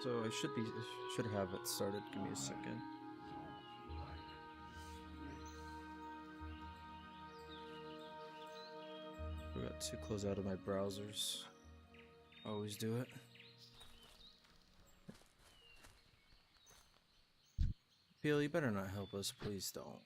So I should have it started. Give me a second. Forgot to close out of my browsers. Always do it. Peel, you better not help us, please don't.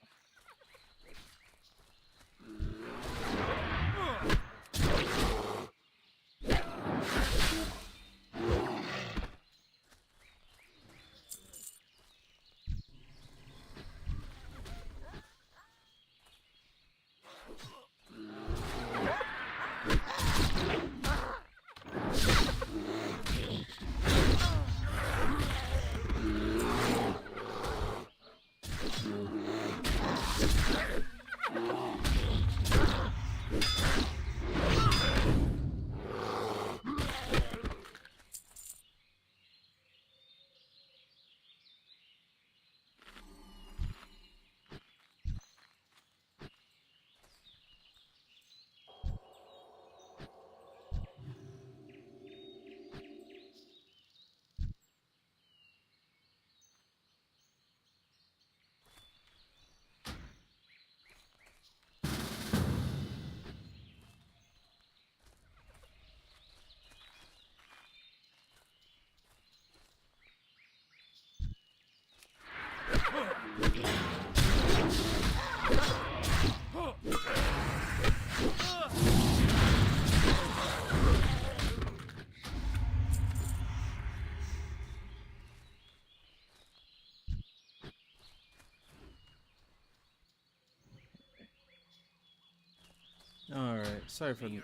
Alright, sorry for the...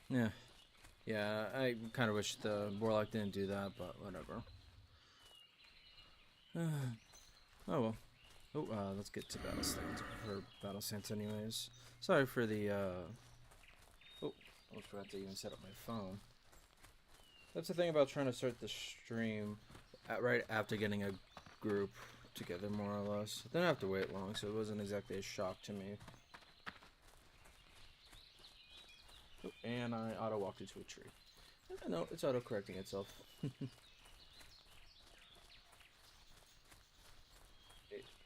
Yeah. Yeah, I kind of wish the Warlock didn't do that, but whatever. Oh well. Oh, let's get to battle stance, or battle stance anyways. Sorry for the, Oh, I forgot to even set up my phone. That's the thing about trying to start the stream right after getting a group together, more or less. I didn't have to wait long, so it wasn't exactly a shock to me. Oh, and I auto-walked into a tree. No, it's auto-correcting itself. Okay,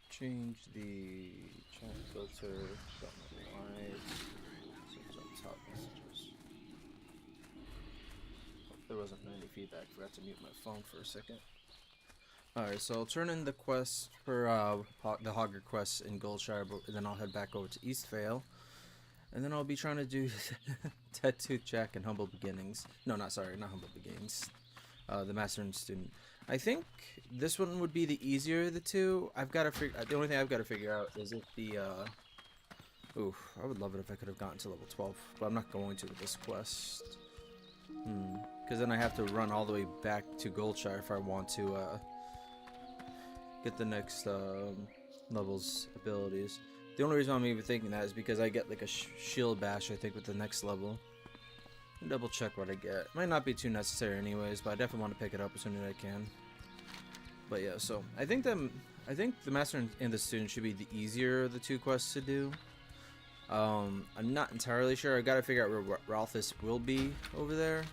change the chat filter, got my lights, switch on top messages. There wasn't any feedback, forgot to mute my phone for a second. Alright, so I'll turn in the quest for the Hogger quests in Goldshire, and then I'll head back over to Eastvale. And then I'll be trying to do Tattooed Jack and Humble Beginnings. No, not Humble Beginnings. The Master and Student. I think this one would be the easier of the two. The only thing I've got to figure out is if the ooh, I would love it if I could have gotten to level 12, but I'm not going to with this quest. Because then I have to run all the way back to Goldshire if I want to get the next level's abilities. The only reason I'm even thinking that is because I get like a shield bash, I think, with the next level. Double check what I get. Might not be too necessary anyways, but I definitely want to pick it up as soon as I can. But yeah, so I think the Master and the Student should be the easier of the two quests to do. I'm not entirely sure. I gotta figure out where Ralphus will be over there,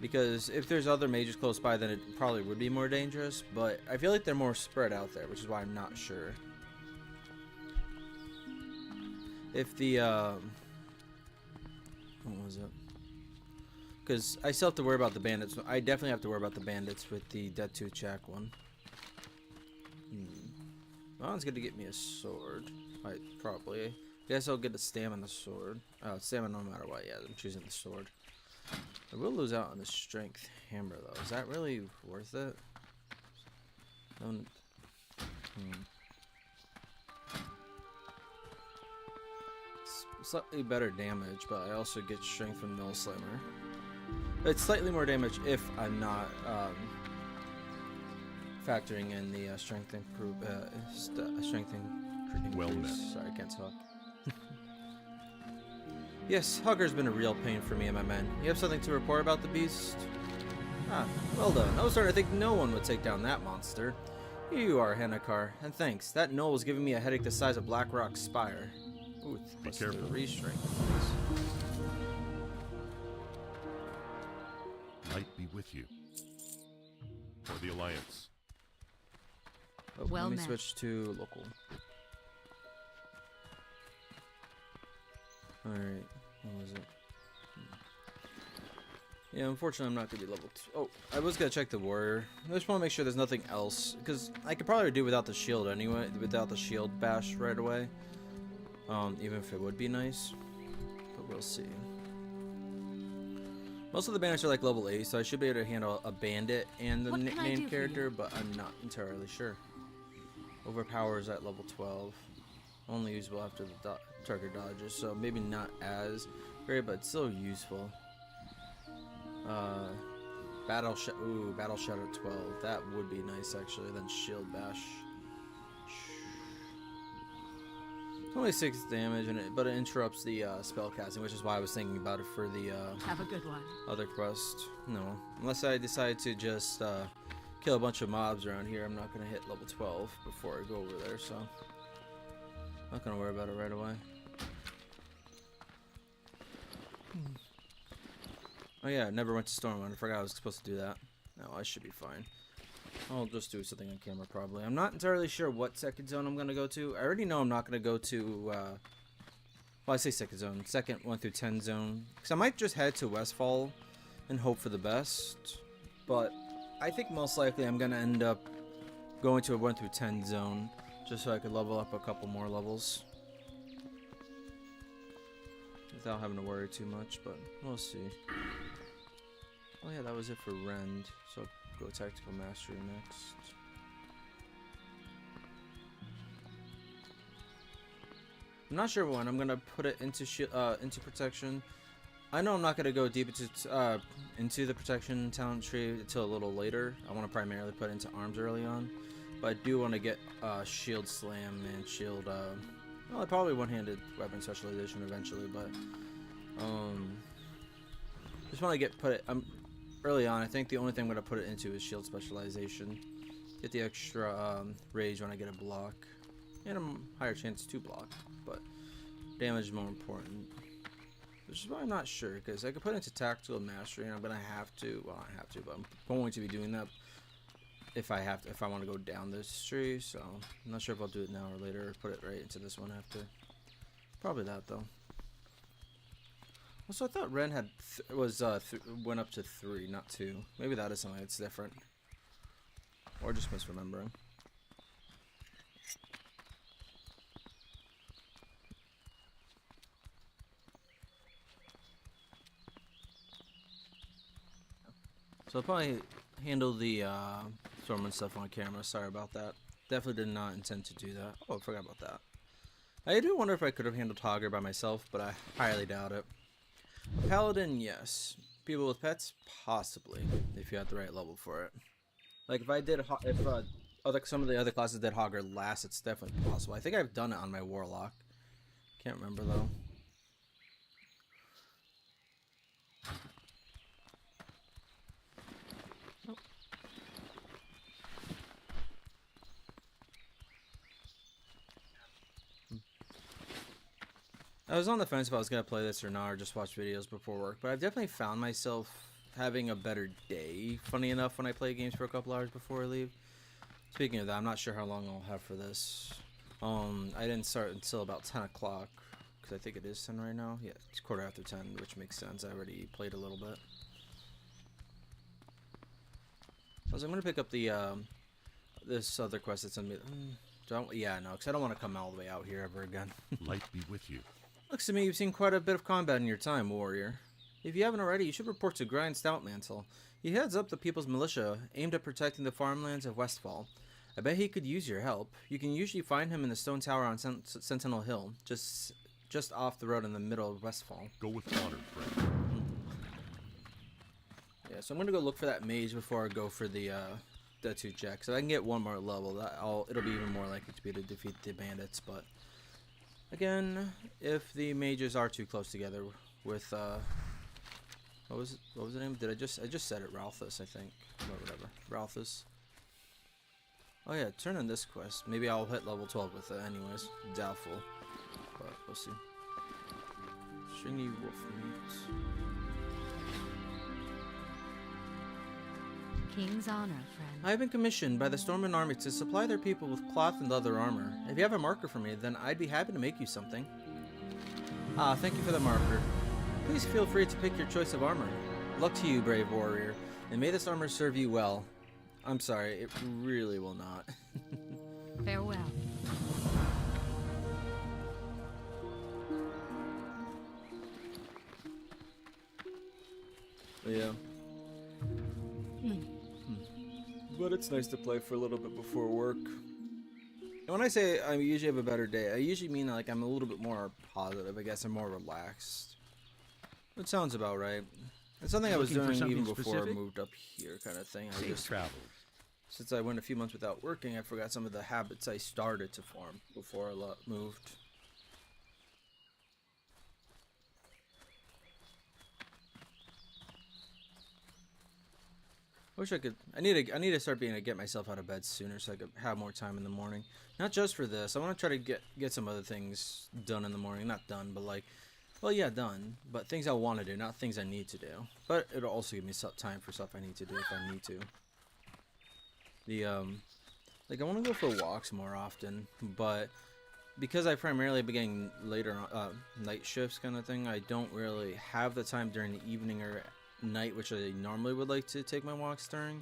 because if there's other mages close by, then it probably would be more dangerous. But I feel like they're more spread out there, which is why I'm not sure. If the what was it? Because I still have to worry about the bandits. I definitely have to worry about the bandits with the Dead Tooth Jack one. That one's gonna get me a sword. Probably. Guess I'll get a stamina sword. Stamina no matter what. Yeah, I'm choosing the sword. I will lose out on the strength hammer though. Is that really worth it? Slightly better damage, but I also get strength from Mill Slammer. It's slightly more damage if I'm not factoring in the strength increase. Well met. Sorry, I can't talk. Yes, Hugger's been a real pain for me and my men. You have something to report about the beast? Ah, well done. I was starting to think no one would take down that monster. Here you are, Hannicar, and thanks. That gnoll was giving me a headache the size of Blackrock's spire. Ooh, Be careful. Restraint. Light be with you. For the Alliance. Oh, Well let me met. switch to local. Alright, what was it? Yeah, unfortunately I'm not going to be level 2. Oh, I was going to check the warrior. I just want to make sure there's nothing else. Because I could probably do without the shield anyway. Without the shield bash right away. Even if it would be nice. But we'll see. Most of the bandits are like level 8, so I should be able to handle a bandit and the What can I do main for character, you? but I'm not entirely sure. Overpowers at level 12. Only usable after the target dodges, so maybe not as great, but still useful. Battle shot at 12. That would be nice actually. Then shield bash. Only 6 damage, but it interrupts the spell casting, which is why I was thinking about it for the Have a good one. other quest. No, unless I decide to just kill a bunch of mobs around here, I'm not gonna hit level 12 before I go over there. So not gonna worry about it right away. Oh yeah, I never went to Stormwind. I forgot I was supposed to do that. No, I should be fine. I'll just do something on camera probably. I'm not entirely sure what second zone I'm gonna go to. I already know I'm not gonna go to well, I say second zone, second 1 through 10 zone. Because I might just head to Westfall and hope for the best. But I think most likely I'm gonna end up going to a 1 through 10 zone just so I could level up a couple more levels. Without having to worry too much, but we'll see. Oh yeah, that was it for Rend. So go Tactical Mastery next. I'm not sure when I'm gonna put it into into protection. I know I'm not gonna go deep into the protection talent tree until a little later. I want to primarily put it into arms early on, but I do want to get shield slam and shield. Well, probably one-handed weapon specialization eventually, but just want to put it early on. I think the only thing I'm gonna put it into is shield specialization. Get the extra rage when I get a block, and a higher chance to block, but damage is more important. Which is why I'm not sure, because I could put it into tactical mastery, and I'm gonna have to. Well, I have to, but I'm going to be doing that if I want to go down this tree. So I'm not sure if I'll do it now or later, or put it right into this one after. Probably that though. Also, I thought Ren had went up to 3, not 2. Maybe that is something that's different, or just misremembering. So I'll probably handle the Stormwind stuff on camera. Sorry about that. Definitely did not intend to do that. Oh, I forgot about that. I do wonder if I could have handled Hogger by myself, but I highly doubt it. Paladin, yes. People with pets, possibly, if you had the right level for it. Like if I did, some of the other classes did Hogger last, it's definitely possible. I think I've done it on my Warlock. Can't remember though. I was on the fence if I was going to play this or not, or just watch videos before work, but I've definitely found myself having a better day, funny enough, when I play games for a couple hours before I leave. Speaking of that, I'm not sure how long I'll have for this. I didn't start until about 10 o'clock, because I think it is 10 right now. Yeah, it's 10:15, which makes sense. I already played a little bit. So I'm going to pick up the, this other quest that's on me. Yeah, no, because I don't want to come all the way out here ever again. Light be with you. Looks to me you've seen quite a bit of combat in your time, warrior. If you haven't already, you should report to Grind Stoutmantle. He heads up the People's Militia, aimed at protecting the farmlands of Westfall. I bet he could use your help. You can usually find him in the stone tower on Sentinel Hill, just off the road in the middle of Westfall. Go with honor, friend. Yeah, so I'm gonna go look for that mage before I go for the 2 checks. So I can get one more level. It'll be even more likely to be to defeat the bandits, but again, if the mages are too close together with what was the name? I just said it, Ralthus, I think. Or whatever. Ralthus. Oh yeah, turn in this quest. Maybe I'll hit level 12 with it anyways. Doubtful. But we'll see. Stringy wolf meat. King's honor, friend. I have been commissioned by the Stormwind army to supply their people with cloth and leather armor. If you have a marker for me, then I'd be happy to make you something. Ah, thank you for the marker. Please feel free to pick your choice of armor. Luck to you, brave warrior, and may this armor serve you well. I'm sorry, it really will not. Farewell. Yeah. But it's nice to play for a little bit before work. And when I say I usually have a better day, I usually mean like I'm a little bit more positive. I guess I'm more relaxed. It sounds about right. It's something I was doing even before I moved up here, kind of thing. I just travels. Since I went a few months without working, I forgot some of the habits I started to form before I moved. I wish I could. I need to start being able to get myself out of bed sooner so I could have more time in the morning. Not just for this. I want to try to get some other things done in the morning. Not done, but like, well, yeah, done. But things I want to do, not things I need to do. But it'll also give me some time for stuff I need to do if I need to. Like I want to go for walks more often, but because I primarily been getting later night shifts kind of thing, I don't really have the time during the evening or night, which I normally would like to take my walks during.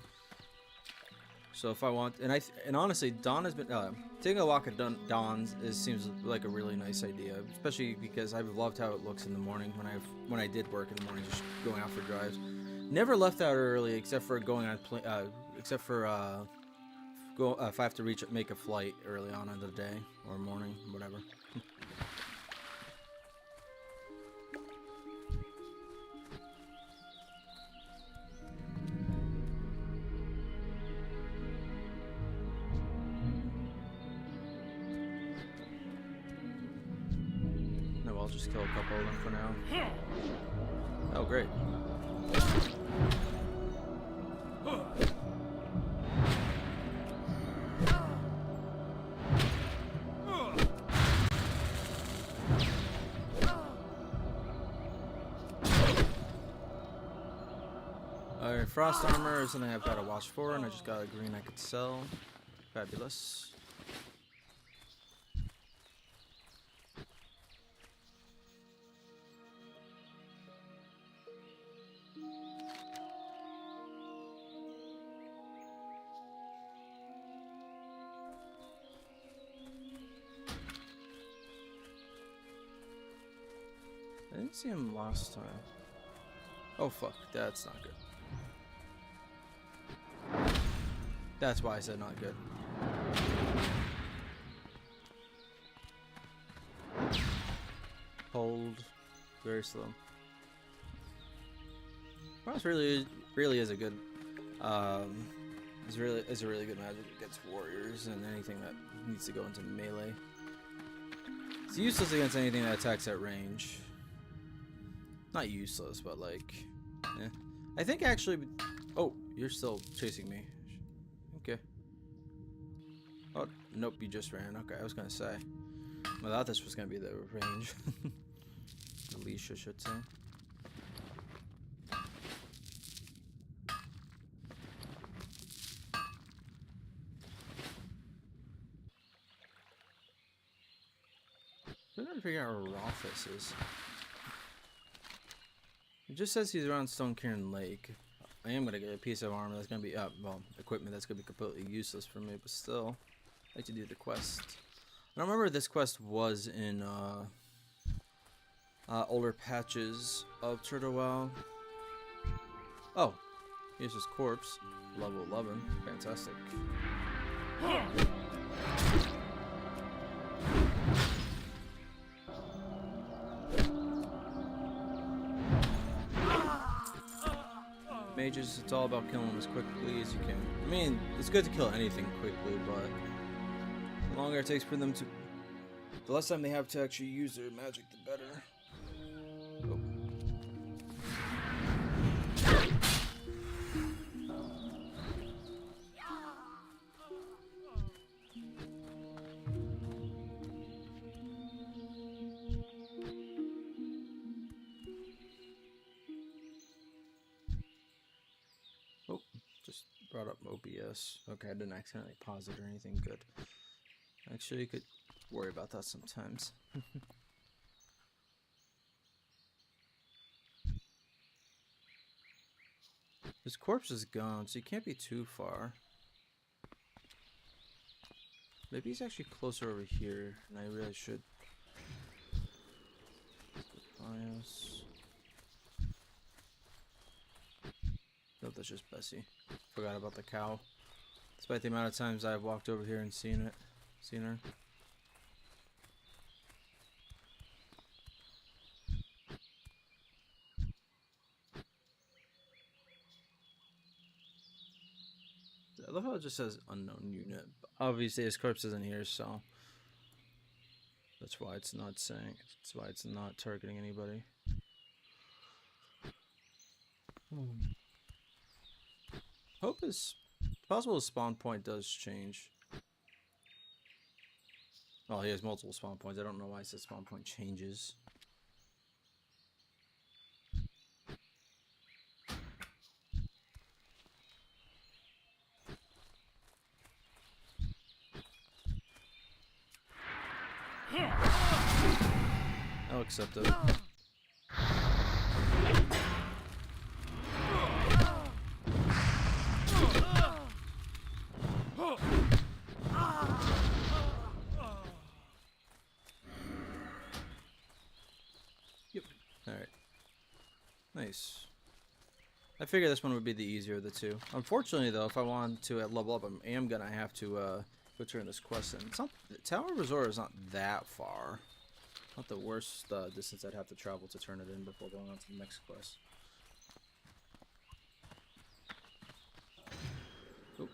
So if I want, and honestly, Dawn has been taking a walk at dawn seems like a really nice idea, especially because I've loved how it looks in the morning when I did work in the morning, just going out for drives. Never left out early except for going on if I have to make a flight early on in the day or morning, whatever. No, I'll just kill a couple of them for now. Oh, great. Alright, frost armor is something I've got to watch for, and I just got a green I could sell. Fabulous. I didn't see him last time. Oh fuck, that's not good. That's why I said not good. Hold. Very slow. Frost really is a good is a really good magic against warriors and anything that needs to go into melee. It's useless against anything that attacks at range. Not useless, but like, eh. I think actually. Oh, you're still chasing me. Okay. Oh, nope, you just ran. Okay, I was gonna say. I thought this was gonna be the range. The leash, I should say. I'm trying to figure out where Rothus is. It just says he's around Stone Cairn Lake. I am gonna get a piece of armor that's gonna be well, equipment that's gonna be completely useless for me, but still, I'd like to do the quest. I don't remember if this quest was in older patches of Turtle WoW. Oh, here's his corpse, level 11, fantastic. Mages, it's all about killing them as quickly as you can. I mean, it's good to kill anything quickly, but the longer it takes for them to... The less time they have to actually use their magic, the better. Oh. Oh, just brought up OBS. Okay, I didn't accidentally pause it or anything. Good. Actually, you could worry about that sometimes. His corpse is gone, so he can't be too far. Maybe he's actually closer over here, and I really should. Bias. Nope, that's just Bessie. Forgot about the cow. Despite the amount of times I've walked over here and seen her. I love how it just says unknown unit. Obviously his corpse isn't here, so that's why it's not saying. That's why it's not targeting anybody. Hope is possible his spawn point does change. Well, he has multiple spawn points. I don't know why it says spawn point changes. I'll accept it. Yep. Alright. Nice. I figure this one would be the easier of the two. Unfortunately, though, if I want to level up, I am gonna have to go turn this quest in. It's not, the Tower of Azora is not that far. Not the worst distance I'd have to travel to turn it in before going on to the next quest. Oh.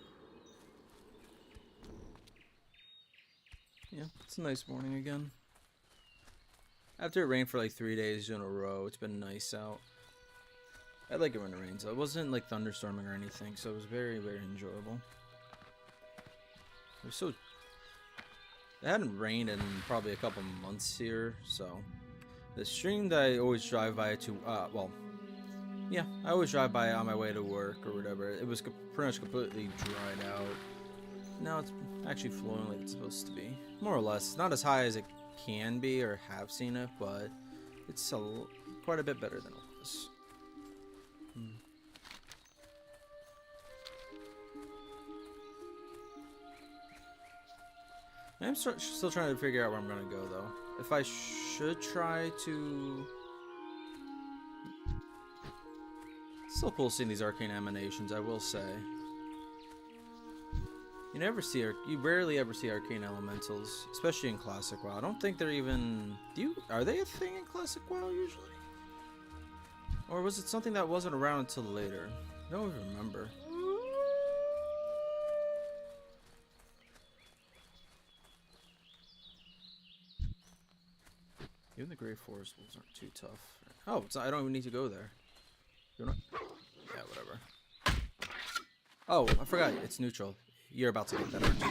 Yeah, it's a nice morning again. After it rained for like 3 days in a row, it's been nice out. I like it when it rains. It wasn't like thunderstorming or anything, so it was very, very enjoyable. It was so... It hadn't rained in probably a couple months here, so... The stream that I always drive by to, well... Yeah, I always drive by on my way to work or whatever. It was pretty much completely dried out. Now it's actually flowing like it's supposed to be. More or less. It's not as high as it can be or have seen it, but it's quite a bit better than it was. I'm still trying to figure out where I'm gonna go, though. If I should try to... Still cool seeing these arcane emanations, I will say. You rarely ever see arcane elementals, especially in Classic WoW. I don't think they're even... Are they a thing in Classic WoW usually? Or was it something that wasn't around until later? I don't even remember. Even the Grey Forest wolves aren't too tough. Oh, I don't even need to go there. You're not... Yeah, whatever. Oh, I forgot. It's neutral. You're about to get that, aren't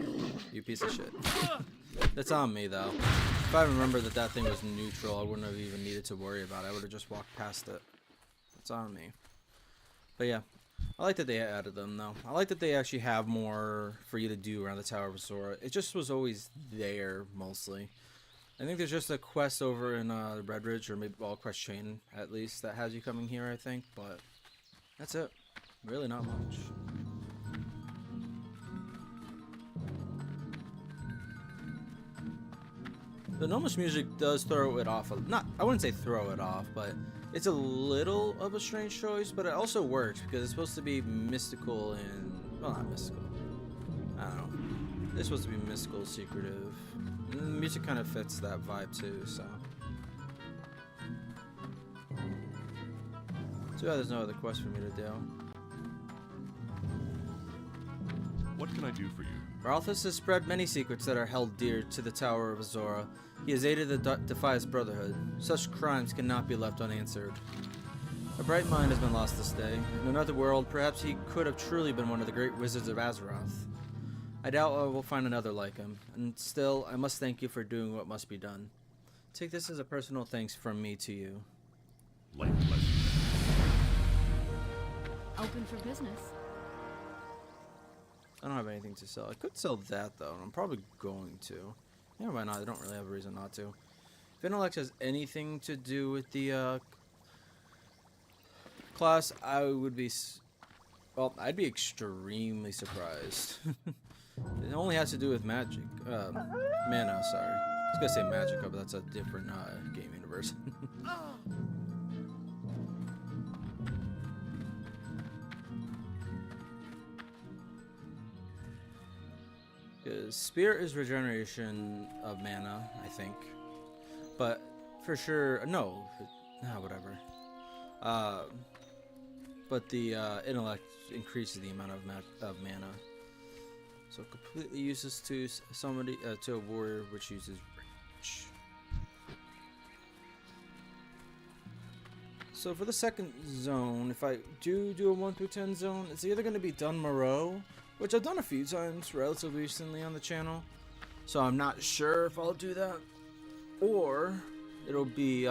you? You piece of shit. That's on me, though. If I remember that thing was neutral, I wouldn't have even needed to worry about it. I would have just walked past it. It's on me. But yeah, I like that they added them, though. I like that they actually have more for you to do around the Tower of Azora. It just was always there, mostly. I think there's just a quest over in Red Ridge, or maybe, well, quest chain, at least, that has you coming here, I think. But that's it. Really not much. The Gnomish music does throw it off. I wouldn't say throw it off, but it's a little of a strange choice, but it also works because it's supposed to be mystical and... Well, not mystical. I don't know. It's supposed to be mystical, secretive. And the music kind of fits that vibe too, so... Too bad there's no other quest for me to do. What can I do for you? Ralthus has spread many secrets that are held dear to the Tower of Azora. He has aided the Defias Brotherhood. Such crimes cannot be left unanswered. A bright mind has been lost this day. In another world, perhaps he could have truly been one of the great wizards of Azeroth. I doubt I will find another like him, and still, I must thank you for doing what must be done. Take this as a personal thanks from me to you. Light bless you. Open for business. I don't have anything to sell. I could sell that though, and I'm probably going to. Yeah, why not? I don't really have a reason not to. If intellect has anything to do with the class, I would be. Well, I'd be extremely surprised. It only has to do with magic. Mana, sorry. I was gonna say magic, but that's a different game universe. Because Spirit is regeneration of mana, I think. But for sure, no, whatever. But the intellect increases the amount of mana. So completely useless to somebody, to a warrior which uses rage. So for the second zone, if I do a 1 through 10 zone, it's either going to be Dun Moreau, which I've done a few times relatively recently on the channel. So I'm not sure if I'll do that, or it'll be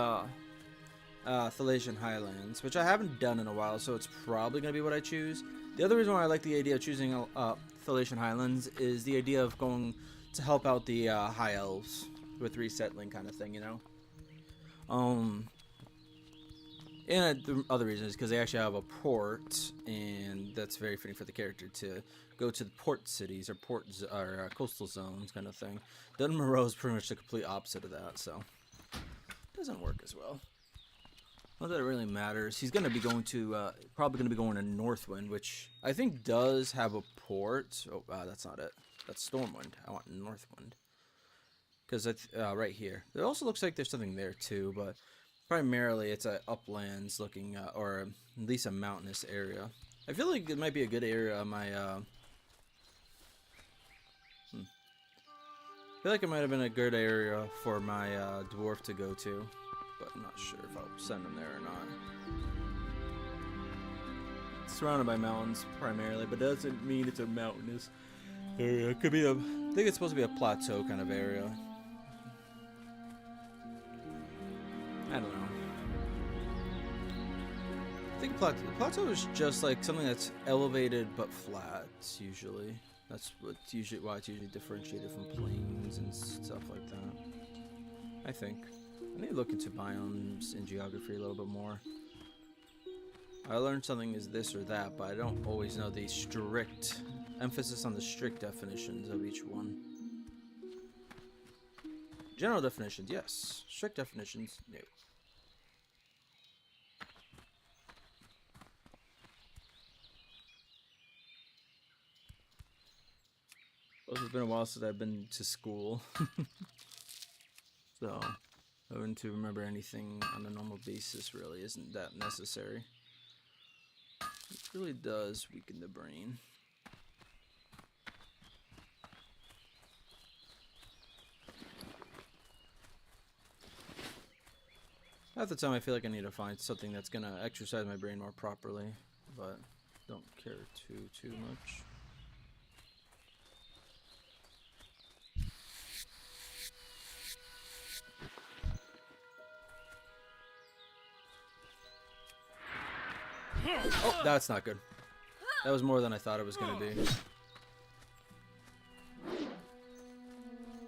Thalassian Highlands, which I haven't done in a while, so it's probably going to be what I choose. The other reason why I like the idea of choosing Thalassian Highlands is the idea of going to help out the High Elves with resettling kind of thing, you know? And the other reason is because they actually have a port, and that's very fitting for the character to go to the port cities or coastal zones kind of thing. Dun Moreau is pretty much the complete opposite of that, so it doesn't work as well. Not that it really matters. He's going to be going to, probably going to be going to Northwind, which I think does have a port. Oh, that's not it. That's Stormwind. I want Northwind. Because it's right here. It also looks like there's something there too, but primarily it's a uplands looking, or at least a mountainous area. I feel like it might be a good area on my, I feel like it might have been a good area for my dwarf to go to. But I'm not sure if I'll send him there or not. It's surrounded by mountains primarily, but doesn't mean it's a mountainous area. It could be I think it's supposed to be a plateau kind of area. I don't know. I think plateau is just like something that's elevated but flat, usually. That's why it's usually differentiated from plains and stuff like that. I think. I need to look into biomes and geography a little bit more. I learned something is this or that, but I don't always know the strict emphasis on the strict definitions of each one. General definitions, yes. Strict definitions, no. Well, it's been a while since I've been to school. So having to remember anything on a normal basis really isn't that necessary. It really does weaken the brain. Half the time I feel like I need to find something that's gonna exercise my brain more properly, but don't care too much. Oh, that's not good. That was more than I thought it was gonna be.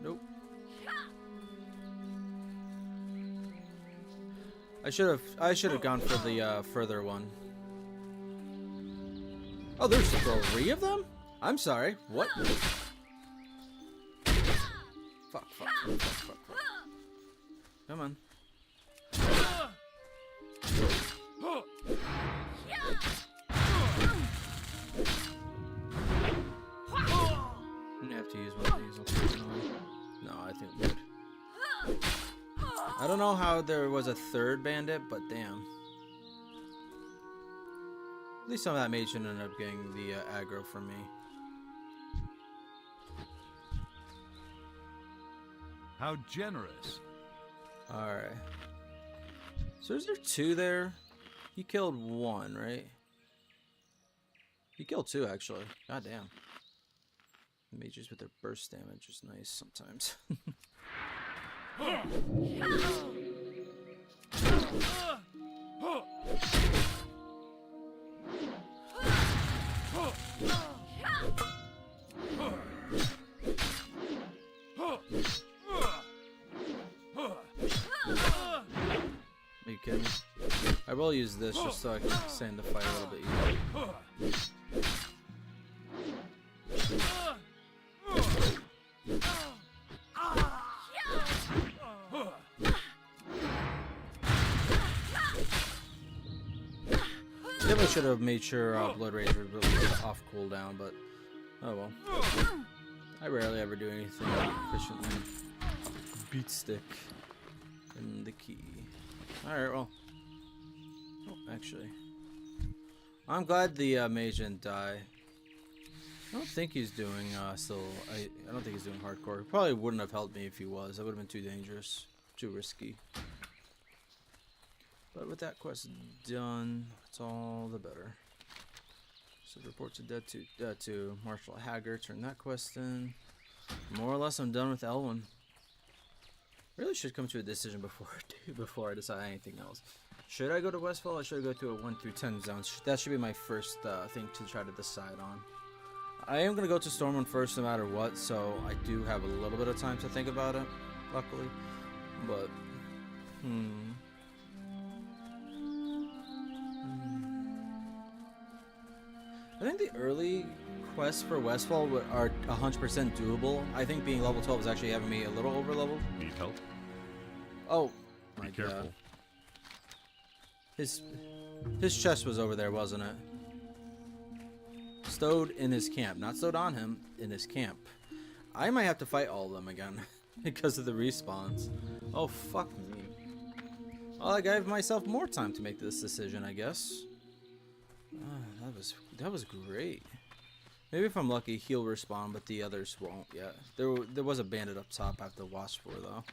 Nope. I should have gone for the further one. Oh, there's 3 of them? I'm sorry. What? Fuck. Come on. I'm gonna have to use one of these. No, I think we're good. I don't know how there was a 3rd bandit, but damn. At least some of that mage should end up getting the aggro from me. How generous. Alright. So is there 2 there? You killed 1, right? You killed 2, actually. God damn. Mages with their burst damage is nice sometimes. kidding me? I will use this just so I can stay in the fight a little bit easier. Definitely should have made sure Blood Rage was really off cooldown, but oh well. I rarely ever do anything efficiently. Beat stick and the key. Alright, well. Oh, actually. I'm glad the mage didn't die. I don't think he's doing still. I don't think he's doing hardcore. He probably wouldn't have helped me if he was. That would have been too dangerous, too risky. But with that quest done, it's all the better. So report to dead to Marshal Haggard. Turn that quest in. More or less, I'm done with Elwyn. Really should come to a decision before I decide anything else. Should I go to Westfall or should I go to a 1 through 10 zones? That should be my first thing to try to decide on. I am going to go to Stormwind first no matter what, so I do have a little bit of time to think about it, luckily. But, I think the early quests for Westfall are 100% doable. I think being level 12 is actually having me a little over leveled. Need help? Oh my Be careful. god. His chest was over there, wasn't it? Stowed in his camp. Not stowed on him, in his camp. I might have to fight all of them again because of the respawns. Oh, fuck me. Well, I gave myself more time to make this decision, I guess. That was great. Maybe if I'm lucky, he'll respawn, but the others won't yet. There was a bandit up top I have to watch for, though.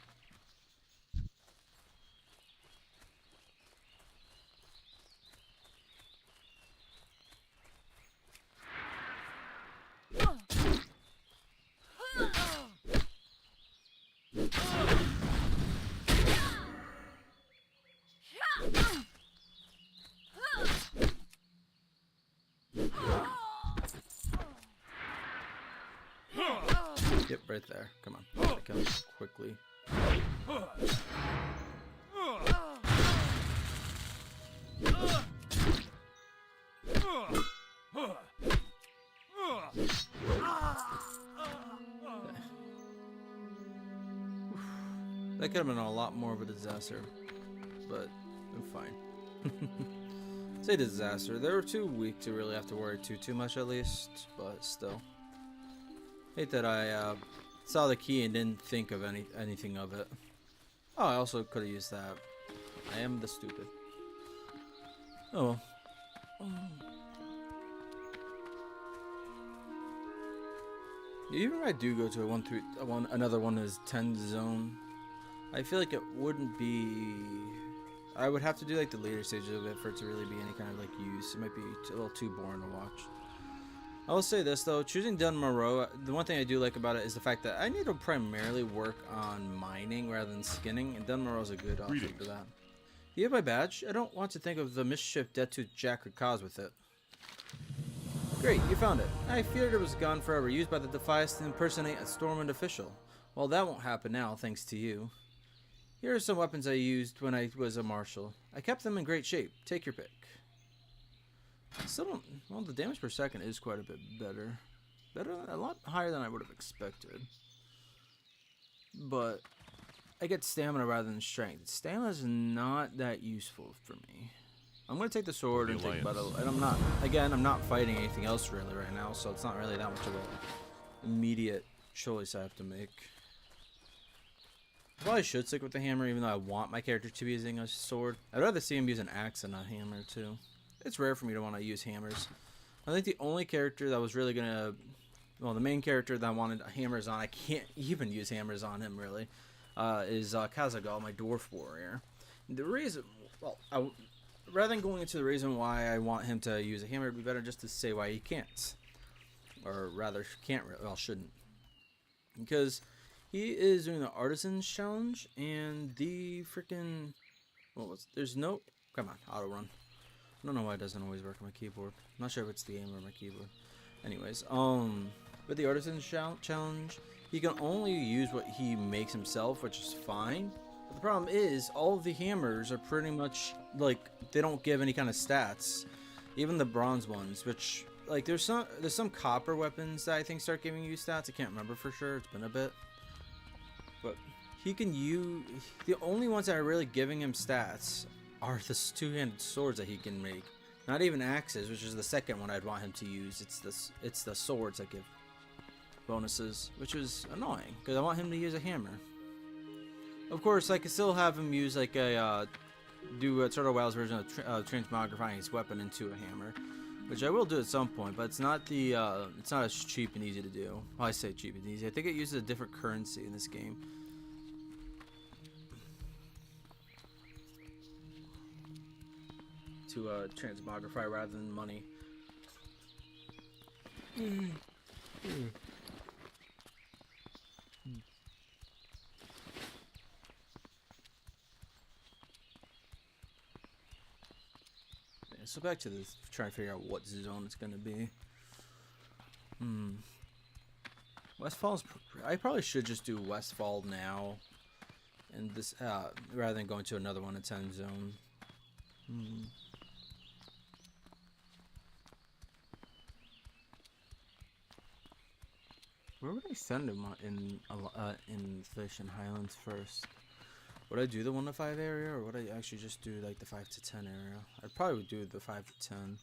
Yep, right there. Come on. Gotta kill him quickly. That could have been a lot more of a disaster, but I'm fine. Say disaster. They were too weak to really have to worry too much at least, but still. Hate that I saw the key and didn't think of anything of it. Oh, I also could have used that. I am the stupid. Oh well. Even if I do go to another one is 10 zone, I feel like it wouldn't be. I would have to do like the later stages of it for it to really be any kind of like use. It might be a little too boring to watch. I will say this though, choosing Dun Moreau, the one thing I do like about it is the fact that I need to primarily work on mining rather than skinning, and Dun Moreau is a good option for that. You have my badge? I don't want to think of the mischief Death Tooth Jack could cause with it. Great, you found it. I feared it was gone forever, used by the Defias to impersonate a Stormwind official. Well, that won't happen now, thanks to you. Here are some weapons I used when I was a marshal. I kept them in great shape. Take your pick. Still don't. Well, the damage per second is quite a bit better. A lot higher than I would have expected. But I get stamina rather than strength. Stamina is not that useful for me. I'm gonna take the sword and take battle. And I'm not fighting anything else really right now, so it's not really that much of an immediate choice I have to make. I probably should stick with the hammer, even though I want my character to be using a sword. I'd rather see him use an axe than a hammer too. It's rare for me to want to use hammers. I think the only character that was really gonna, well, the main character that I wanted hammers on, I can't even use hammers on him really, is Kazagal, my dwarf warrior. The reason, well, rather than going into the reason why I want him to use a hammer, it'd be better just to say why he can't, or rather can't, well, shouldn't, because he is doing the Artisans challenge and the freaking, there's no, come on, auto run. I don't know why it doesn't always work on my keyboard. I'm not sure if it's the aim or my keyboard. Anyways, with the Artisans challenge, he can only use what he makes himself, which is fine. But the problem is, all of the hammers are pretty much, like, they don't give any kind of stats. Even the bronze ones, which, like, there's some copper weapons that I think start giving you stats. I can't remember for sure. It's been a bit. But he can use... The only ones that are really giving him stats are the two-handed swords that he can make. Not even axes, which is the second one I'd want him to use. It's the swords that give bonuses, which is annoying because I want him to use a hammer. Of course, I could still have him use like a do a Turtle Wow's version of transmogrifying his weapon into a hammer, which I will do at some point. But it's not as cheap and easy to do. Well, I say cheap and easy. I think it uses a different currency in this game. To transmogrify rather than money. Yeah, so back to this, trying to figure out what zone it's gonna be. Westfall's. I probably should just do Westfall now, and this rather than going to another 1 in 10 zone. Where would I send him in Fish and Highlands first? Would I do the 1 to 5 area, or would I actually just do like the 5 to 10 area? I'd probably do the 5 to 10.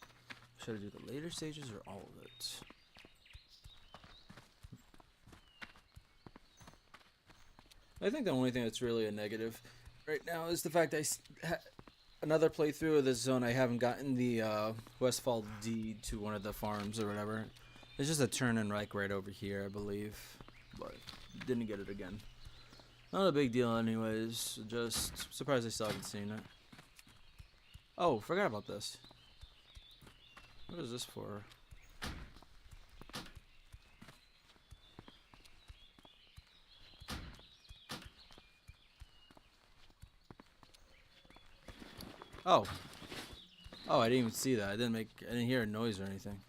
Should I do the later stages or all of it? I think the only thing that's really a negative right now is the fact another playthrough of this zone I haven't gotten the Westfall deed to one of the farms or whatever. It's just a turn and right over here, I believe, but didn't get it again. Not a big deal anyways, just surprised I still haven't seen it. Oh, forgot about this. What is this for? Oh. Oh, I didn't even see that. I didn't hear a noise or anything.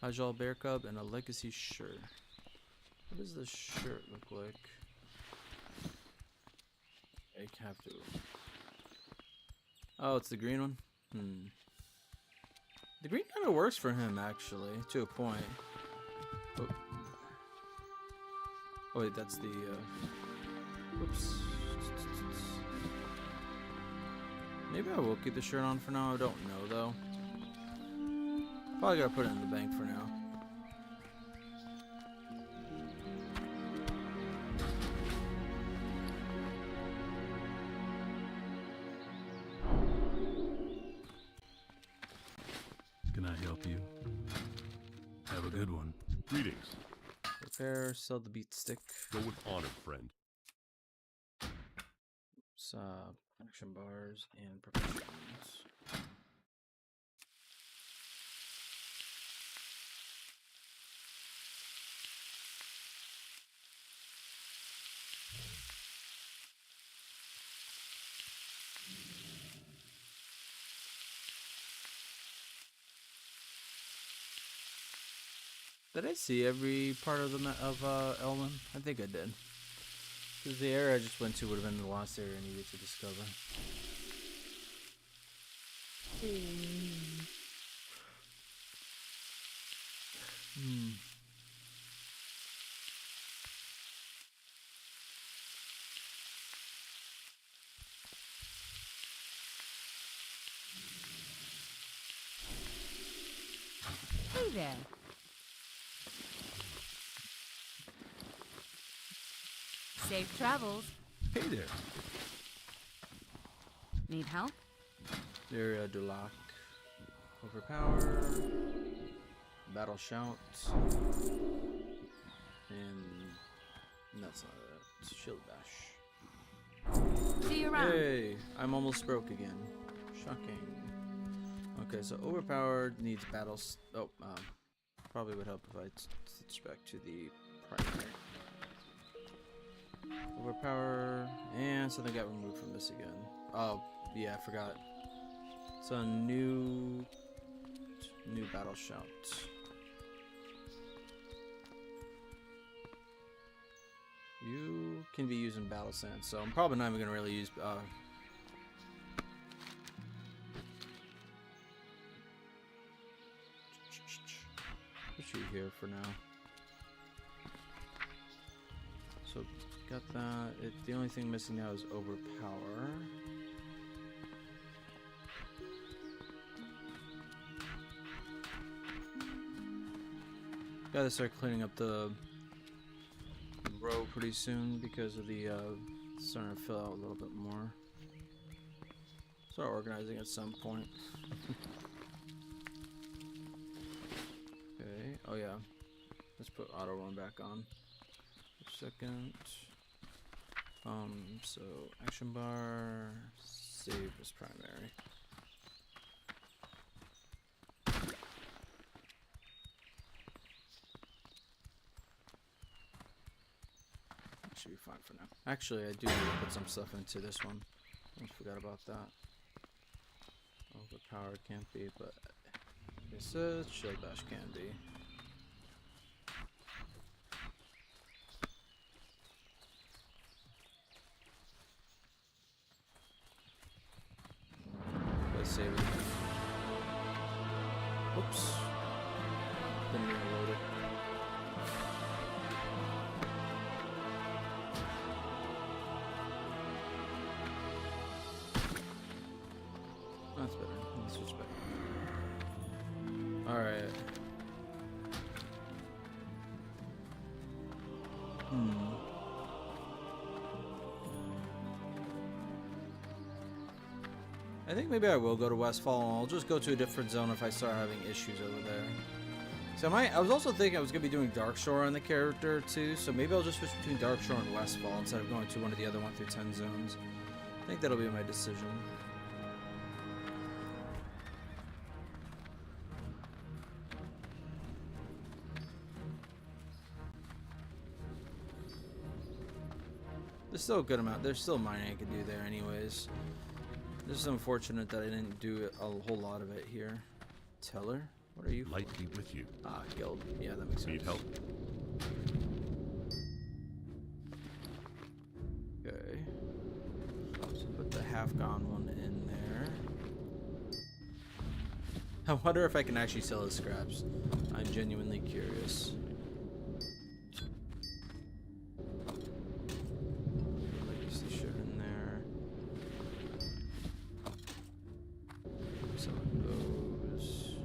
Hajal Bear Cub and a Legacy shirt. What does this shirt look like? I have to. Oh, it's the green one? The green kind of works for him, actually, to a point. Oh, wait, that's the, whoops. Maybe I will keep the shirt on for now. I don't know, though. Probably gotta put it in the bank for now. Can I help you? Have a good one. Greetings. Repair, sell the beat stick. Go with honor, friend. Action bars and professionals. Did I see every part of Elman? I think I did. Because the area I just went to would have been the last area I needed to discover. Hey there. Safe travels. Hey there. Need help? Area Dulac. Overpower. Battle Shout. And that's not it. Shield Bash. See you around. Hey! I'm almost broke again. Shocking. Okay, so overpowered needs battles. Oh, probably would help if I switch back to the primary. Overpower, and something got removed from this again. Oh, yeah, I forgot. So new battle shout. You can be used in battle sand, so I'm probably not even gonna really use put you here for now. So got that. The only thing missing now is overpower. Gotta start cleaning up the row pretty soon because of the starting to fill out a little bit more. Start organizing at some point. Okay. Oh yeah. Let's put auto run back on. For a second. So action bar, save as primary. Should be fine for now. Actually, I do need to put some stuff into this one. I forgot about that. Overpowered can't be, but this shield bash can be. Let's save it. Whoops. Didn't even load it. That's better. Let's switch back. Alright. I think maybe I will go to Westfall, and I'll just go to a different zone if I start having issues over there. So I was also thinking I was going to be doing Darkshore on the character too, so maybe I'll just switch between Darkshore and Westfall instead of going to one of the other 1 through 10 zones. I think that'll be my decision. There's still a good amount. There's still mining I could do there anyways. This is unfortunate that I didn't do a whole lot of it here. Teller? What are you for? Light be with you. Ah, guild. Yeah, that makes sense. Need help? Okay. So put the half-gone one in there. I wonder if I can actually sell the scraps. I'm genuinely curious. Legacy shit in there. Selling those.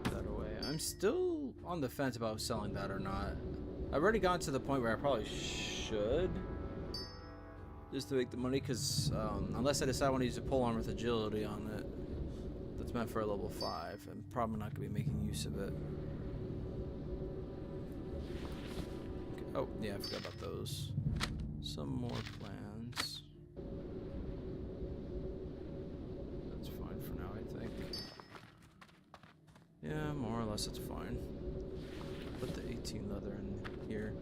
That away. I'm still on the fence about selling that or not. I've already gotten to the point where I probably should. Just to make the money, because unless I decide I want to use a pole arm with agility on it. That's meant for a level 5. I'm probably not going to be making use of it. Okay. Oh, yeah, I forgot about those. Some more plans. That's fine for now, I think. Yeah, more or less it's fine. Put the 18 leather in here.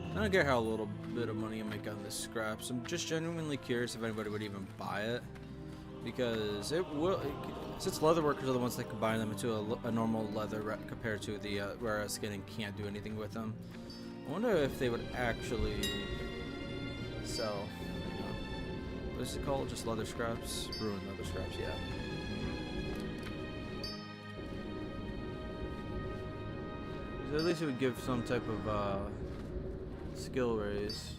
I don't care how little bit of money I make on this scraps. I'm just genuinely curious if anybody would even buy it, because it will. Since leatherworkers are the ones that combine them into a normal leather compared to the rare skin and can't do anything with them. I wonder if they would actually sell. What is it called? Just leather scraps? Ruined leather scraps, yeah. So at least it would give some type of skill raise.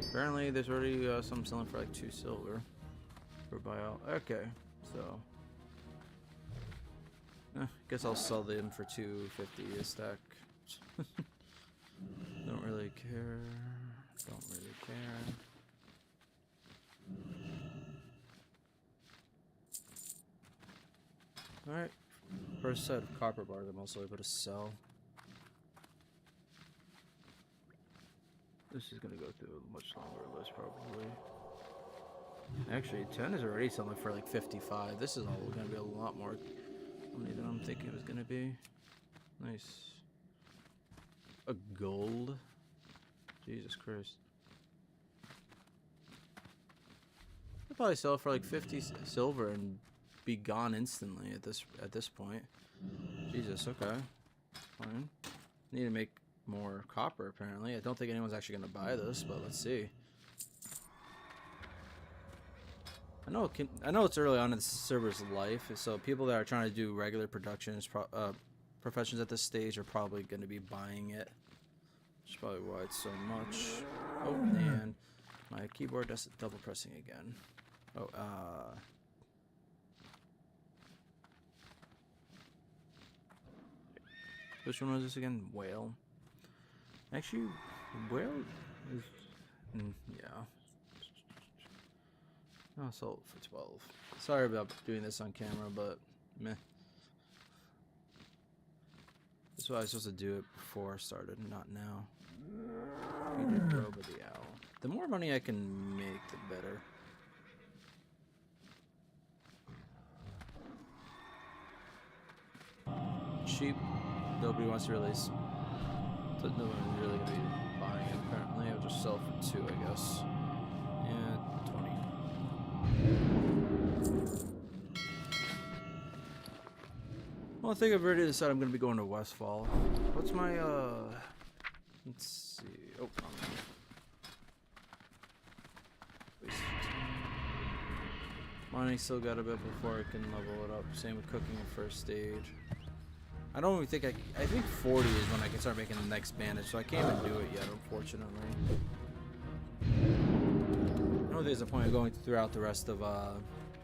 Apparently there's already some selling for like 2 silver for buyout. Okay, so guess I'll sell them for 250 a stack. Don't really care. Don't really care. Alright. First set of copper bars I'm also able to sell. This is gonna go through a much longer list probably. Actually, 10 is already selling for like 55. This is all gonna be a lot more money than I'm thinking it was gonna be. Nice. A gold? Jesus Christ. I'd probably sell it for like 50 silver and be gone instantly at this point. Jesus, okay. Fine. Need to make more copper apparently. I don't think anyone's actually gonna buy this, but let's see. I know it's early on in the server's life, so people that are trying to do regular productions, professions at this stage are probably going to be buying it. Which is probably why it's so much. Oh, and my keyboard does double pressing again. Oh, which one was this again? Whale. Actually, whale is... yeah. Oh, sold for 12. Sorry about doing this on camera, but meh. That's why I was supposed to do it before I started, not now. We did Probable the Owl. The more money I can make, the better. Cheap. Nobody wants to release. So no one's really gonna be buying it. Apparently, I'll just sell for 2, I guess. Yeah, 20. Well, I think I've already decided I'm gonna be going to Westfall. What's my let's see. Oh, mining still got a bit before I can level it up. Same with cooking in first stage. I don't even think I think 40 is when I can start making the next bandage, so I can't even do it yet, unfortunately. I don't think there's a point of going throughout the rest of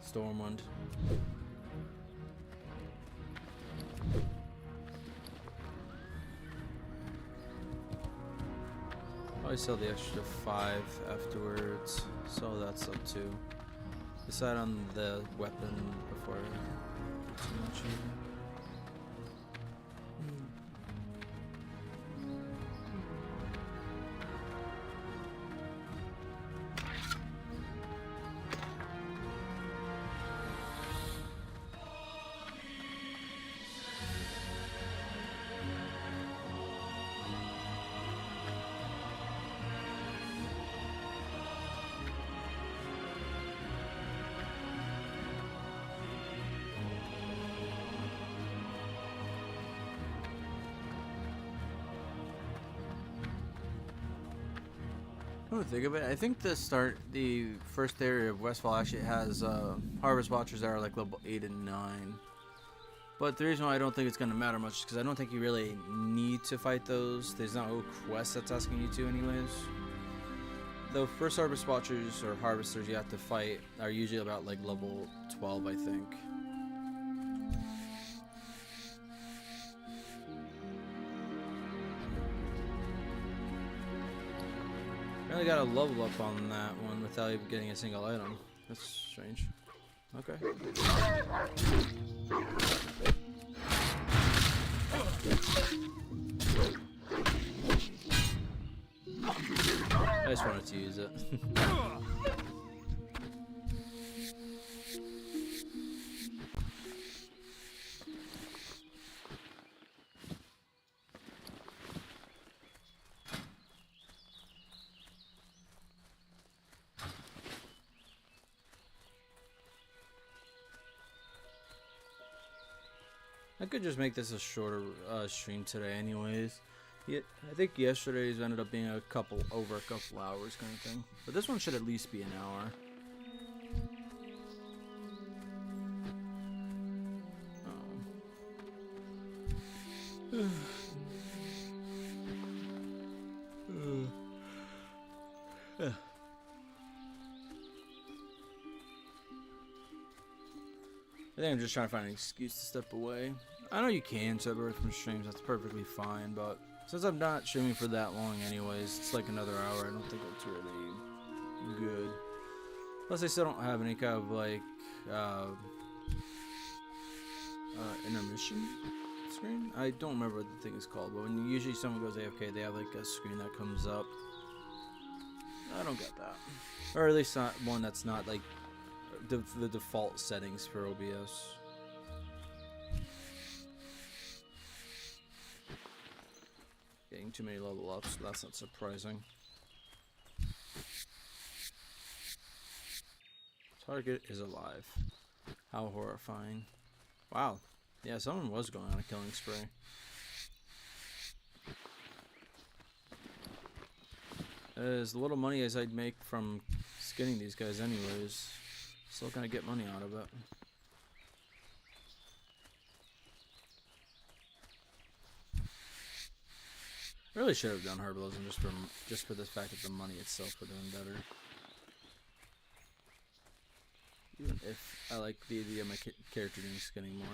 Stormwind. Probably sell the extra 5 afterwards, so that's up too. Decide on the weapon before I do too much. Come to think of it, I think the first area of Westfall actually has Harvest Watchers that are like level 8 and 9. But the reason why I don't think it's going to matter much is because I don't think you really need to fight those. There's no quest that's asking you to anyways. The first Harvest Watchers or Harvesters you have to fight are usually about like level 12, I think. I got a level up on that one without even getting a single item. That's strange. Okay. I just wanted to use it. I could just make this a shorter stream today anyways. Yeah, I think yesterday's ended up being over a couple hours kind of thing. But this one should at least be an hour. I think I'm just trying to find an excuse to step away. I know you can step away from streams, that's perfectly fine, but since I'm not streaming for that long anyways, it's like another hour, I don't think it's really good. Plus I still don't have any kind of like intermission screen? I don't remember what the thing is called, but when usually someone goes AFK, they have like a screen that comes up. I don't get that. Or at least not one that's not like the default settings for OBS. Getting too many level ups, that's not surprising. Target is alive. How horrifying. Wow. Yeah, someone was going on a killing spree. As little money as I'd make from skinning these guys anyways, still gonna get money out of it. Really should have done herbalism just for the fact that the money itself would have been better. Even if I like the idea of my character doing skinning more.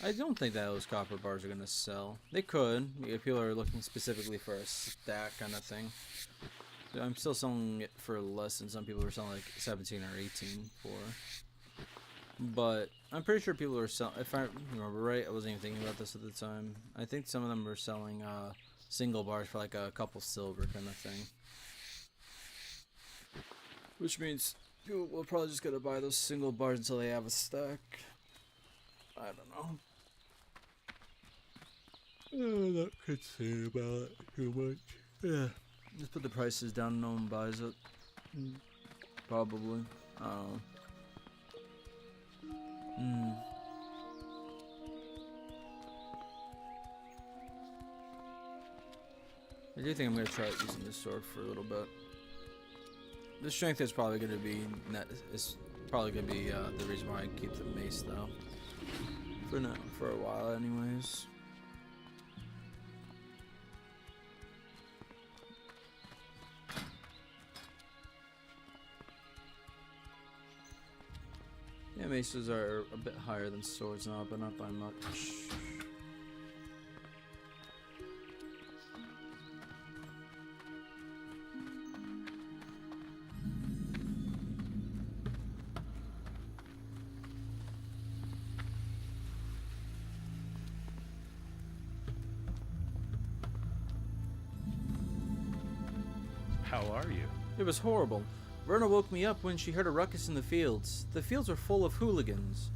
I don't think that those copper bars are gonna sell. They could, if people are looking specifically for a stack kind of thing. I'm still selling it for less than some people are selling like 17 or 18 for. But I'm pretty sure people are selling, if I remember right, I wasn't even thinking about this at the time. I think some of them are selling single bars for like a couple silver kind of thing. Which means people will probably just gotta buy those single bars until they have a stack. I don't know. Not concerned about it too much. Yeah. Just put the prices down and no one buys it. Probably. I don't know. I do think I'm going to try using this sword for a little bit. The strength is probably going to be the reason why I keep the mace though. For now, for a while anyways. Yeah, maces are a bit higher than swords now, but not by much. How are you? It was horrible. Verna woke me up when she heard a ruckus in the fields. The fields were full of hooligans.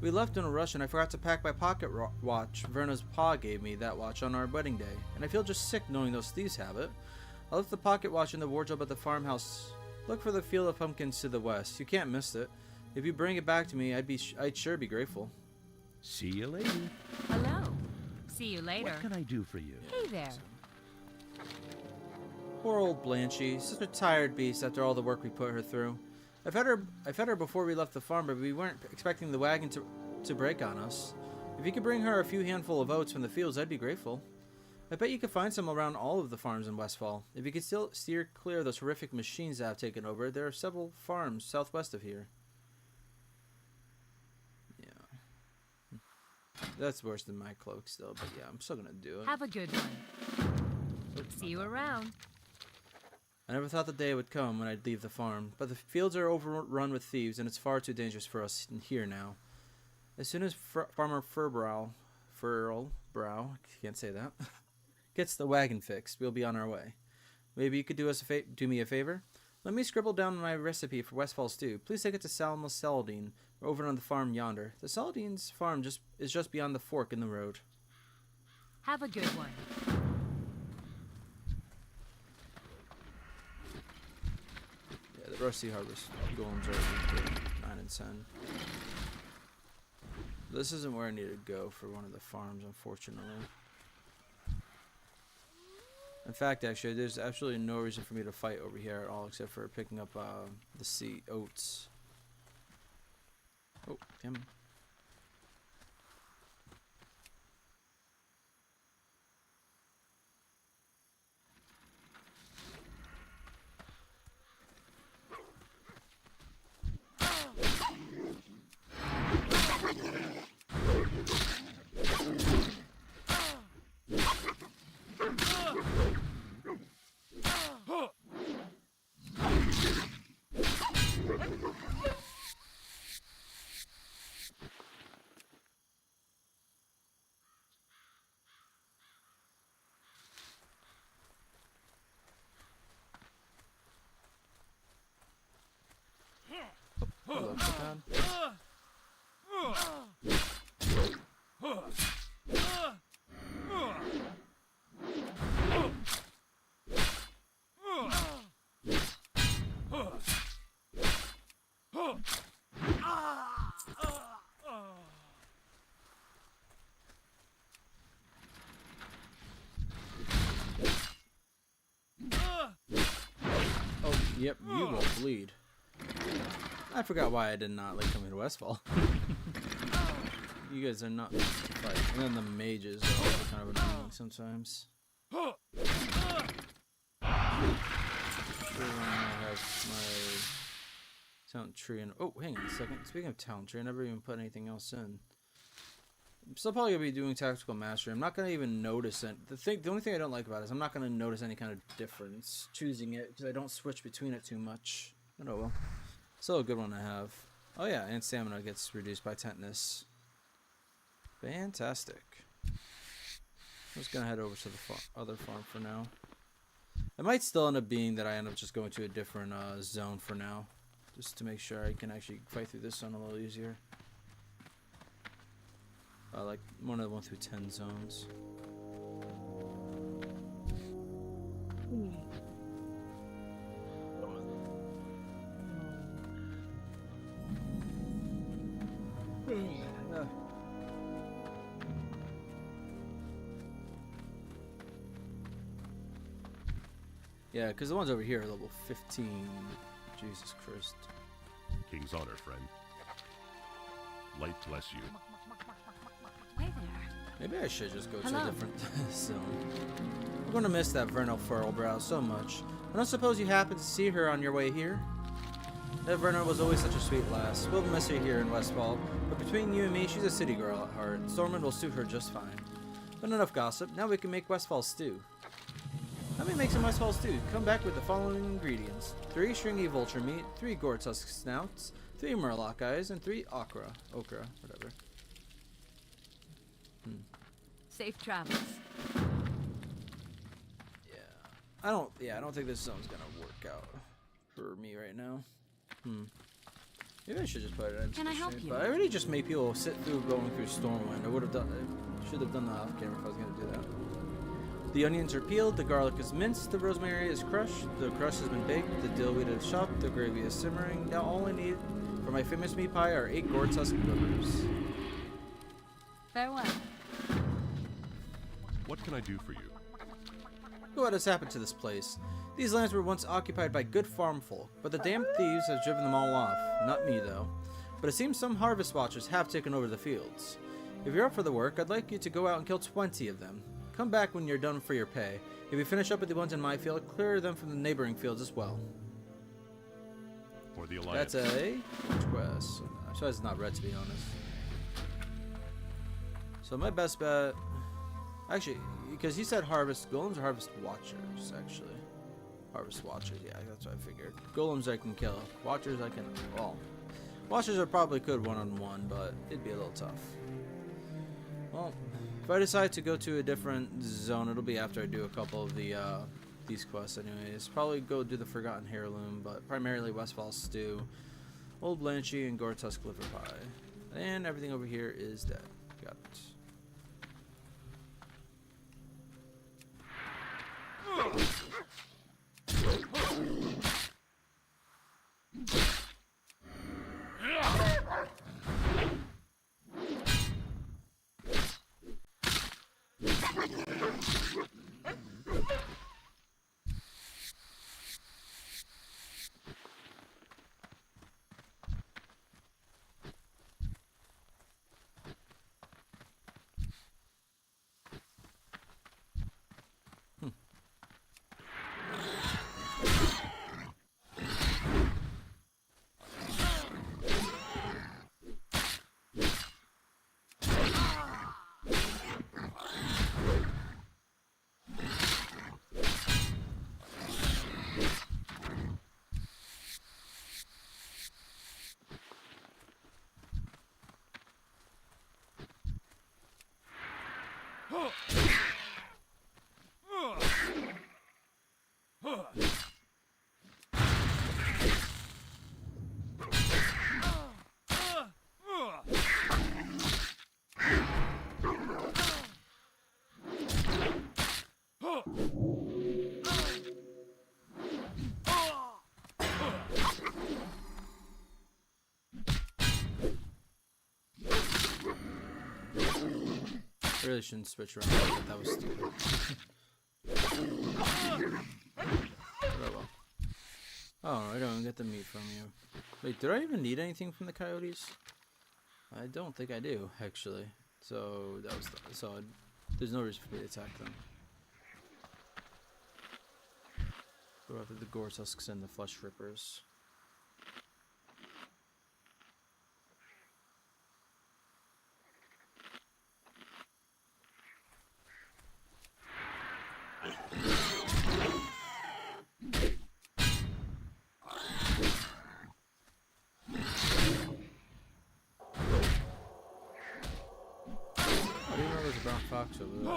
We left in a rush and I forgot to pack my pocket watch. Verna's pa gave me that watch on our wedding day, and I feel just sick knowing those thieves have it. I left the pocket watch in the wardrobe at the farmhouse. Look for the field of pumpkins to the west. You can't miss it. If you bring it back to me, I'd sure be grateful. See you later. Hello. See you later. What can I do for you? Hey there. Poor old Blanchie, such a tired beast after all the work we put her through. I fed her before we left the farm, but we weren't expecting the wagon to break on us. If you could bring her a few handful of oats from the fields, I'd be grateful. I bet you could find some around all of the farms in Westfall. If you could still steer clear of those horrific machines that have taken over, there are several farms southwest of here. Yeah. That's worse than my cloak still, but yeah, I'm still gonna do it. Have a good one. See you around. I never thought the day would come when I'd leave the farm, but the fields are overrun with thieves, and it's far too dangerous for us here now. As soon as Farmer Furlbrow, can't say that, gets the wagon fixed, we'll be on our way. Maybe you could do me a favor? Let me scribble down my recipe for Westfall stew. Please take it to Salma Saladin, over on the farm yonder. The Saladin's farm is just beyond the fork in the road. Have a good one. The Rusty Harvest golems are 9 and 10. This isn't where I need to go for one of the farms, unfortunately. In fact, actually, there's absolutely no reason for me to fight over here at all, except for picking up the oats. Oh, damn. Yep, you will bleed. I forgot why I did not like coming to Westfall. You guys are not fight. And then the mages are also kind of annoying sometimes. Sure, I have my talent tree and oh, hang on a second. Speaking of talent tree, I never even put anything else in. I'm still probably gonna be doing tactical mastery. I'm not gonna even notice it. The only thing I don't like about it is I'm not gonna notice any kind of difference choosing it because I don't switch between it too much. But oh well. Still a good one to have. Oh yeah, and stamina gets reduced by tetanus. Fantastic. I'm just gonna head over to the other farm for now. It might still end up being that I end up just going to a different zone for now, just to make sure I can actually fight through this zone a little easier. Like one of the 1 through 10 zones. Yeah, because the ones over here are level 15. Jesus Christ. King's honor, friend. Light bless you. Hi there. Maybe I should just go to a different zone. I'm going to miss that Vernal Furlbrow so much. I don't suppose you happened to see her on your way here? That Vernal was always such a sweet lass. We'll miss her here in Westfall, but between you and me, she's a city girl at heart. Stormwind will suit her just fine. But enough gossip. Now we can make Westfall stew. Let me make some Westfall stew. Come back with the following ingredients: 3 stringy vulture meat, 3 gore tusk snouts, 3 murloc eyes, and 3 okra, whatever. Safe travels. I don't think this zone's gonna work out for me right now. Maybe I should just put it in. Can I help you? But I already just made people sit through going through Stormwind. I should have done that off camera if I was gonna do that. The onions are peeled, the garlic is minced, the rosemary is crushed, the crust has been baked, the dill weed is chopped, the gravy is simmering. Now all I need for my famous meat pie are 8 gore tusk livers. Farewell. What can I do for you? What has happened to this place? These lands were once occupied by good farm folk, but the damned thieves have driven them all off. Not me, though. But it seems some harvest watchers have taken over the fields. If you're up for the work, I'd like you to go out and kill 20 of them. Come back when you're done for your pay. If you finish up with the ones in my field, clear them from the neighboring fields as well. For the Alliance. That's a quest. I'm surprised it's not red, to be honest. So my best bet... Actually, because he said harvest golems or harvest watchers, actually. Harvest watchers, yeah, that's what I figured. Golems I can kill. Watchers I can... Well, watchers are probably good one-on-one, but it'd be a little tough. Well, if I decide to go to a different zone, it'll be after I do a couple of the these quests anyways. Probably go do the Forgotten Heirloom, but primarily Westfall Stew, Old Blanchy, and Gore Tusk Liver Pie. And everything over here is dead. Got it. I really shouldn't switch around, but that was stupid. Oh, well. Oh, I don't even get the meat from you. Wait, did I even need anything from the coyotes? I don't think I do, actually. So that was there's no reason for me to attack them. Go after the gore tusks and the flesh rippers. I didn't know there was a brown fox over there.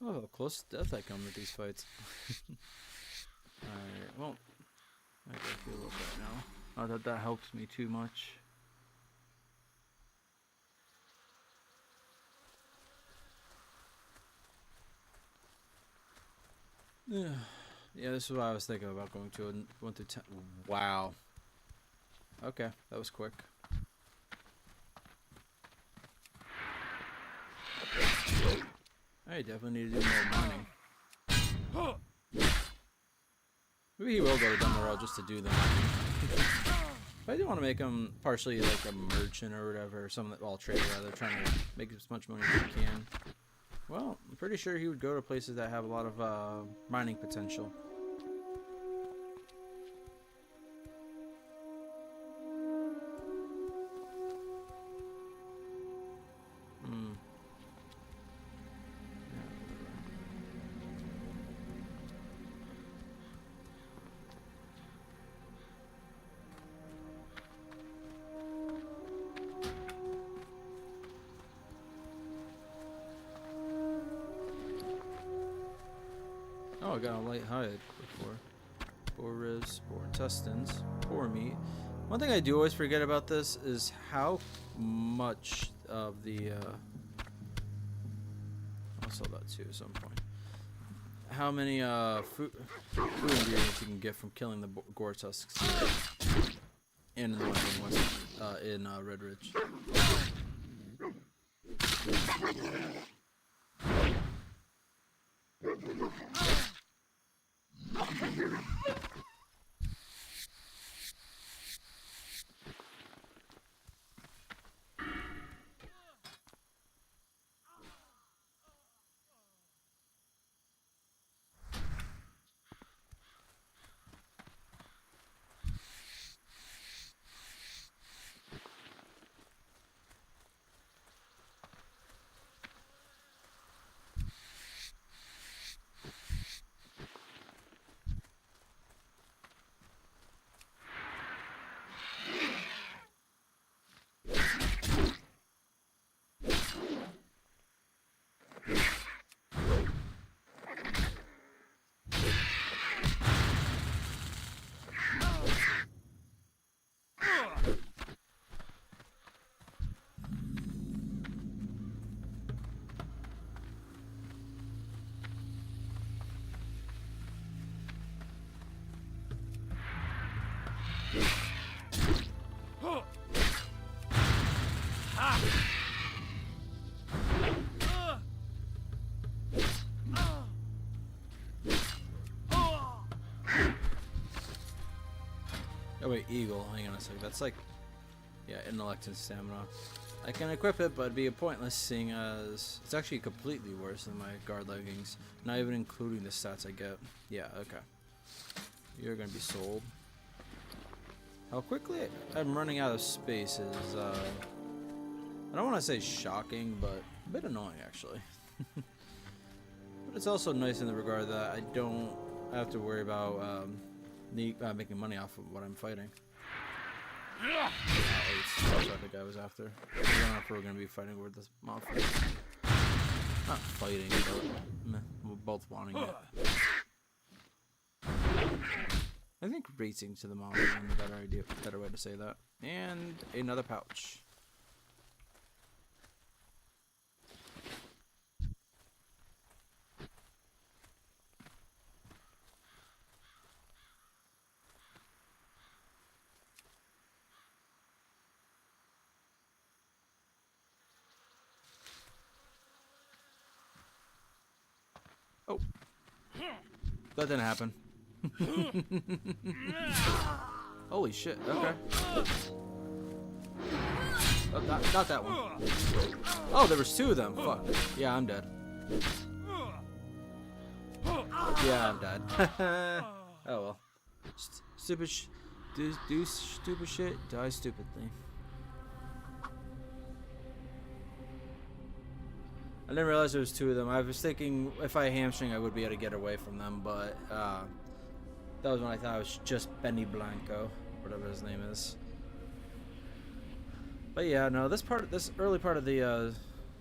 Oh, close to death I come with these fights. Alright, well, I gotta feel a little better now. Not that that helps me too much. Yeah, this is what I was thinking about going to 1 through 10. Wow. Okay, that was quick. I definitely need to do more mining. Maybe he will go down the road just to do the mining. But I do want to make him partially like a merchant or whatever, or something that, well, trader rather, trying to make as much money as he can. Well, I'm pretty sure he would go to places that have a lot of mining potential. Oh, I got a light hide before. Boar ribs, boar intestines, boar meat. One thing I do always forget about this is how much of the I'll sell that too at some point. How many food ingredients you can get from killing the gore tusks in the West, in Red Ridge. Oh wait, eagle. Hang on a sec. That's like, yeah, intellect and stamina. I can equip it, but it'd be pointless seeing as it's actually completely worse than my guard leggings. Not even including the stats I get. Yeah, okay. You're gonna be sold. How quickly I'm running out of space is, I don't want to say shocking, but a bit annoying actually. But it's also nice in the regard that I don't have to worry about making money off of what I'm fighting. That's what the guy was after. I don't know if we're going to be fighting with this motherfucker. Not fighting, but meh, we're both wanting it. I think racing to the mob is the better way to say that. And another pouch. that didn't happen. Holy shit, okay. Oh, not that one. Oh, there was 2 of them. Fuck. Yeah, I'm dead. Yeah, I'm dead. Oh well. Stupid do stupid shit, die stupidly. I didn't realize there was 2 of them. I was thinking if I hamstring I would be able to get away from them, but that was when I thought it was just Benny Blanco, whatever his name is. But yeah, no, this early part of the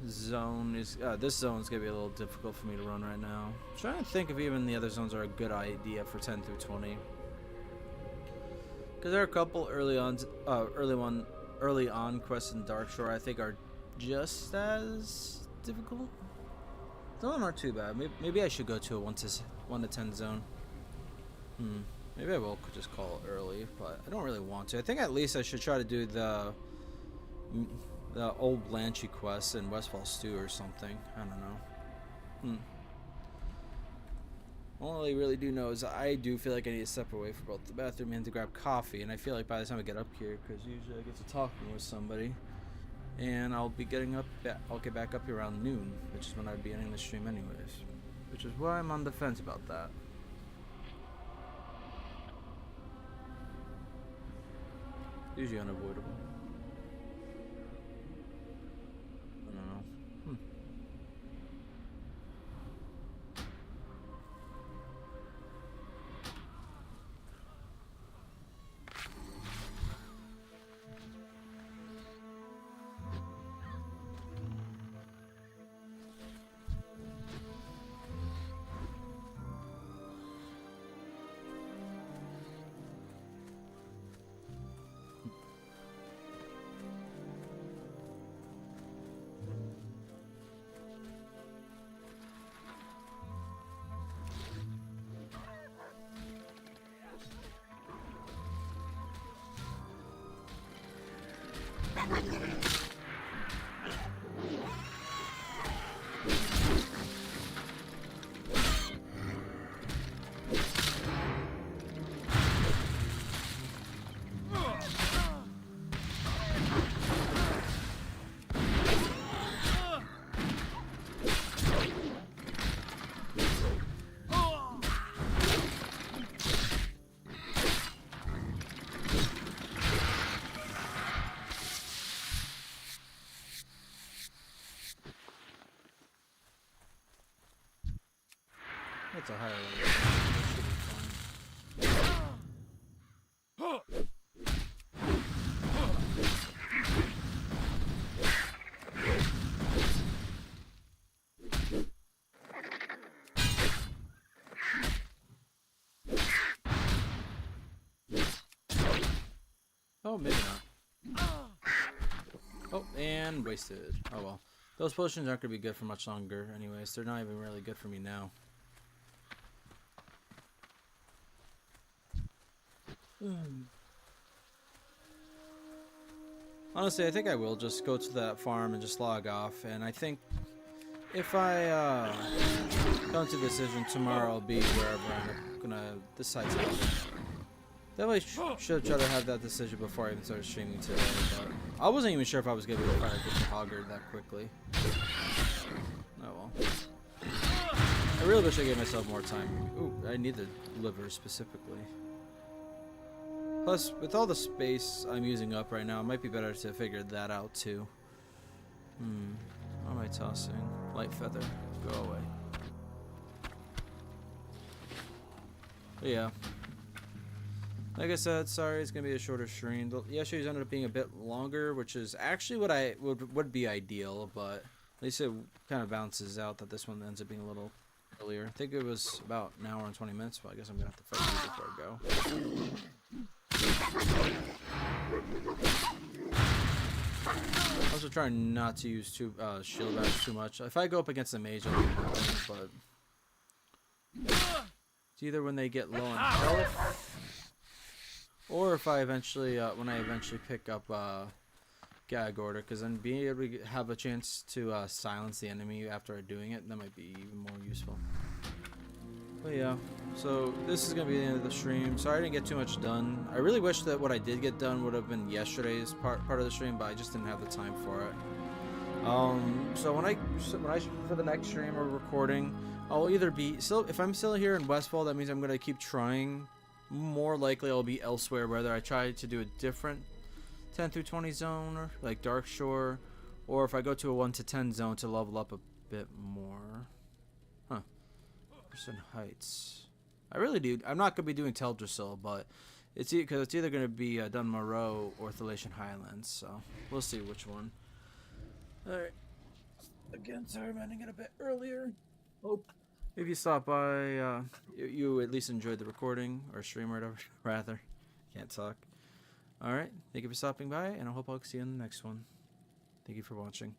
zone is this zone's gonna be a little difficult for me to run right now. I'm trying to think if even the other zones are a good idea for 10 through 20. Because there are a couple early on quests in Darkshore I think are just as difficult. Some of them aren't too bad. Maybe I should go to a 1 to 10 zone. Maybe I will just call it early, but I don't really want to. I think at least I should try to do the old Blanchy quest in Westfall Stew or something. I don't know. All I really do know is I do feel like I need to step away from both the bathroom and to grab coffee, and I feel like by the time I get up here, because usually I get to talking with somebody, and I'll be getting up. I'll get back up here around noon, which is when I'd be ending the stream anyways. Which is why I'm on the fence about that. Usually unavoidable. I don't know. That's a higher level. That should be fine. Oh, maybe not. Oh, and wasted. Oh well. Those potions aren't going to be good for much longer anyways. They're not even really good for me now. Honestly, I think I will just go to that farm and just log off. And I think if I come to a decision tomorrow, I'll be wherever I'm gonna decide to go. Definitely should try to have that decision before I even started streaming today. But I wasn't even sure if I was gonna be able to get the Hogger that quickly. Oh well. I really wish I gave myself more time. Ooh, I need the liver specifically. Plus, with all the space I'm using up right now, it might be better to figure that out too. What am I tossing? Light feather. Go away. But yeah. Like I said, sorry, it's gonna be a shorter stream. The yesterday's ended up being a bit longer, which is actually what I would be ideal, but at least it kind of balances out that this one ends up being a little earlier. I think it was about an hour and 20 minutes, but I guess I'm gonna have to fight you before I go. Also trying not to use shield bash too much. If I go up against the mage, I'll do nothing, but it's either when they get low on health, or if I eventually, when I eventually pick up Gag Order, because then being able to have a chance to silence the enemy after doing it, that might be even more useful. But yeah, so this is gonna be the end of the stream. Sorry I didn't get too much done. I really wish that what I did get done would have been yesterday's part of the stream, but I just didn't have the time for it. So when I for the next stream or recording, I'll either be still, if I'm still here in Westfall, that means I'm gonna keep trying. More likely I'll be elsewhere, whether I try to do a different 10 through 20 zone, or like Dark Shore, or if I go to a 1 to 10 zone to level up a bit more. Huh. Person Heights. I really do. I'm not gonna be doing Teldrassil, but it's because it's either gonna be Dun Moreau or Thalatian Highlands, so we'll see which one. All right. Again, sorry I'm ending it a bit earlier. Hope if you stop by, you at least enjoyed the recording or stream or whatever. Rather, can't talk. All right. Thank you for stopping by, and I hope I'll see you in the next one. Thank you for watching.